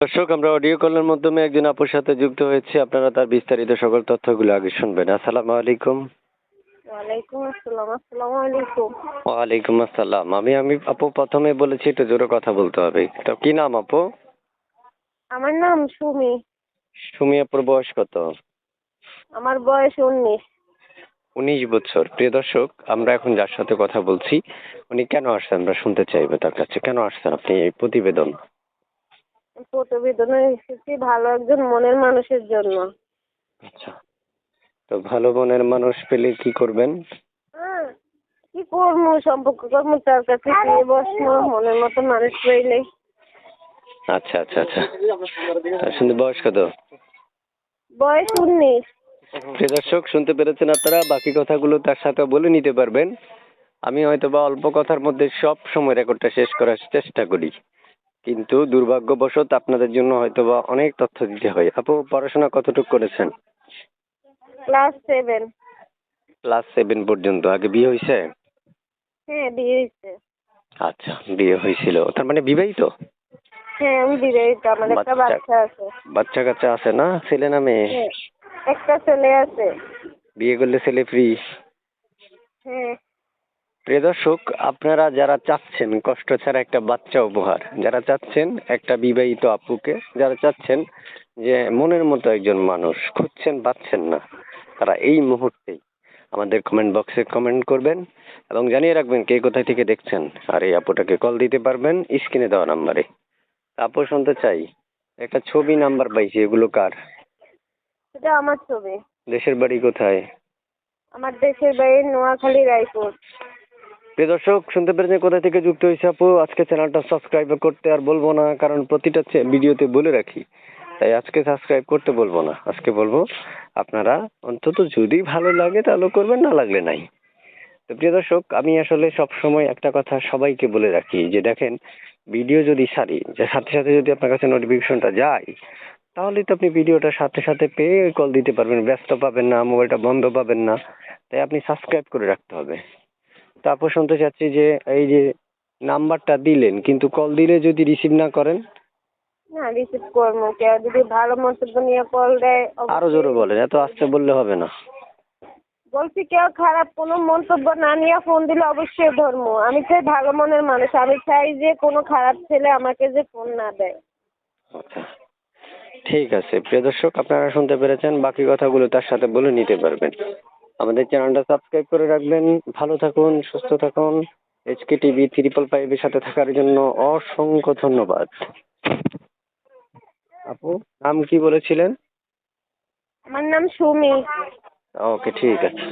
দর্শক, আমরা অডিও কলের মাধ্যমে একজন আপুর সাথে যুক্ত হয়েছি। আপনারা তার বিস্তারিত সকল তথ্যগুলো আগে শুনবেন। আসসালামু আলাইকুম। ওয়ালাইকুম আসসালাম। আসসালামু আলাইকুম। ওয়ালাইকুম আসসালাম। আমি আপু প্রথমে বলেছি একটু জোরে কথা বলতে হবে। তো কি নাম আপু? আমার নাম সুমি। সুমি আপুর বয়স কত? আমার বয়স 19। 19 বছর। প্রিয় দর্শক, আমরা এখন যার সাথে কথা বলছি উনি কেন আসছেন আমরা শুনতে চাইবো তার কাছে। কেন আসছেন আপনি এই প্রতিবেদন? প্রতিবেদনে এসেছি ভালো একজন মনের মানুষের জন্য। আচ্ছা, তো ভালো মনের মানুষ পেলে কি করবেন? কি করবো, সম্পর্ক কর্ম তার কাছে গিয়ে বসবো, মনের মতো মানুষ পেলে। আচ্ছা আচ্ছা আচ্ছা। আর শুনতে বয়স কত? বয়স 19। প্রিয় দর্শক, শুনতে পেরেছেন আপনারা। বাকি কথাগুলো তার সাথে বলে নিতে পারবেন। আমি হয়তোবা অল্প কথার মধ্যে সব সময় রেকর্ডটা শেষ করার চেষ্টা করি, কিন্তু দুর্ভাগ্যবশত আপনাদের জন্য হয়তোবা অনেক তথ্য দিতে হয়। আপু পড়াশোনা কতটুকু করেছেন? ক্লাস 7। ক্লাস 7 পর্যন্ত। আগে বিয়ে হয়েছে? হ্যাঁ, বিয়ে হয়েছে। আচ্ছা, বিয়ে হয়েছিল, তার মানে বিবাহিত? হ্যাঁ, আমি বিবাহিত। আমার একটা বাচ্চা বাচ্চা আছে। বাচ্চা কাচ্চা আছে না? ছেলে না মেয়ে? হ্যাঁ, একটা ছেলে আছে। বিয়ে করলে ছেলে ফ্রি? হ্যাঁ। প্রিয় দর্শক, আপনারা যারা চাচ্ছেন কষ্ট ছাড়া একটা বাচ্চা উপহার, যারা চাচ্ছেন একটা বিবাহিত আপুকে, যারা চাচ্ছেন যে মনের মতো একজন মানুষ খুঁজছেন পাচ্ছেন না, তারা এই মুহূর্তেই আমাদের কমেন্ট বক্সে কমেন্ট করবেন এবং জানিয়ে রাখবেন কে কোথায় থেকে দেখছেন। আর এই আপুটাকে কল দিতে পারবেন স্ক্রিনে দেওয়া নাম্বারে। আপু শুনতে চাই, একটা ছবি নাম্বার পাইছি, এগুলো কার? এটা আমার ছবি। দেশের বাড়ি কোথায়? আমার দেশের বাড়ি নোয়াখালী, রায়পুর। প্রিয় দর্শক, শুনতে পেরেছেন কোথা থেকে যুক্ত হয়েছে আপু। আজকে চ্যানেলটা সাবস্ক্রাইব করতে আর বলবো না, কারণ প্রতিটা ভিডিওতে বলে রাখি, তাই আজকে সাবস্ক্রাইব করতে বলবো না। আজকে বলবো আপনারা অন্তত যদি ভালো লাগে তাহলে করবেন, না লাগলে নাই। তো প্রিয় দর্শক, আমি আসলে সব সময় একটা কথা সবাইকে বলে রাখি যে দেখেন, ভিডিও যদি ছাড়ি যে সাথে সাথে যদি আপনার কাছে নোটিফিকেশনটা যায়, তাহলে তো আপনি ভিডিওটা সাথে সাথে পেয়ে কল দিতে পারবেন, ব্যস্ত পাবেন না, মোবাইলটা বন্ধ পাবেন না। তাই আপনি সাবস্ক্রাইব করে রাখতে হবে। তারপর শুনতে চাচ্ছি যে এই যে নাম্বারটা দিলেন, কিন্তু কল দিলে যদি রিসিভ না করেন? না, রিসিভ করবো। কেউ যদি ভালো মন্তব্য নিয়ে কল দেয় আরো জোরে বলেন, এত আস্তে বললে হবে না। বলছি কেউ খারাপ কোনো মন্তব্য না নিয়ে ফোন দিলে অবশ্যই ধরবো। আমি চাই ভালো মনের মানুষ। আমি চাই যে কোনো খারাপ ছেলে আমাকে যে ফোন না দেয়। আচ্ছা, ঠিক আছে। প্রিয় দর্শক, আপনারা শুনতে পেরেছেন, বাকি কথাগুলো তার সাথে বলে নিতে পারবেন। আমাদের চ্যানেলটা সাবস্ক্রাইব করে রাখবেন। ভালো থাকুন, সুস্থ থাকুন। HK TV 555 এর সাথে থাকার জন্য অসংখ্য ধন্যবাদ। আপু নাম কি বলেছিলেন? আমার নাম সুমি। ওকে, ঠিক আছে।